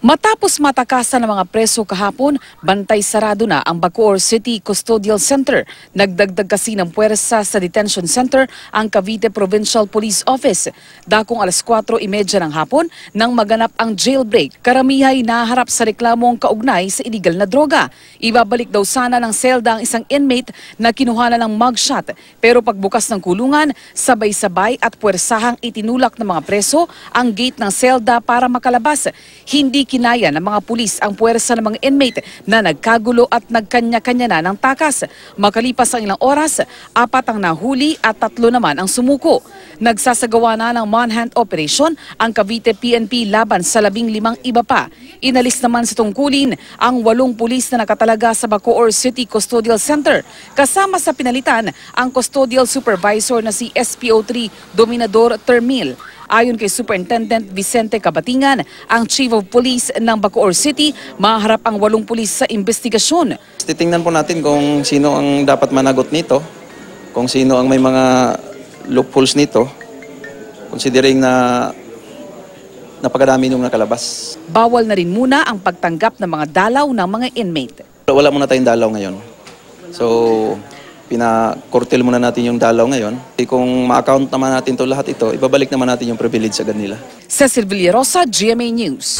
Matapos matakasan ng mga preso kahapon, bantay sarado na ang Bacoor City Custodial Center. Nagdagdag kasi ng puwersa sa detention center ang Cavite Provincial Police Office. Dakong alas 4:30 ng hapon nang maganap ang jailbreak. Karamihay naharap sa reklamong kaugnay sa illegal na droga. Ibabalik daw sana ng selda ang isang inmate na kinuha na ng mugshot. Pero pagbukas ng kulungan, sabay-sabay at puwersahang itinulak ng mga preso ang gate ng selda para makalabas. Hindi kinaya ng mga pulis ang puwersa ng mga inmate na nagkagulo at nagkanya-kanya na ng takas. Makalipas ang ilang oras, 4 ang nahuli at 3 naman ang sumuko. Nagsasagawa na ng manhunt operation ang Cavite PNP laban sa 15 iba pa. Inalis naman sa tungkulin ang 8 pulis na nakatalaga sa Bacoor City Custodial Center. Kasama sa pinalitan ang custodial supervisor na si SPO3 Dominador Termil. Ayon kay Superintendent Vicente Cabatingan, ang Chief of Police ng Bacoor City, maharap ang 8 pulis sa investigasyon. Titingnan po natin kung sino ang dapat managot nito, kung sino ang may mga loopholes nito, considering na napakadami nung nakalabas. Bawal na rin muna ang pagtanggap ng mga dalaw ng mga inmate. Wala muna tayong dalaw ngayon. So, pinakortil muna natin yung dalaw ngayon. Kung ma-account naman natin to lahat ito, ibabalik naman natin yung privilege sa kanila. Cecil Villarosa, GMA News.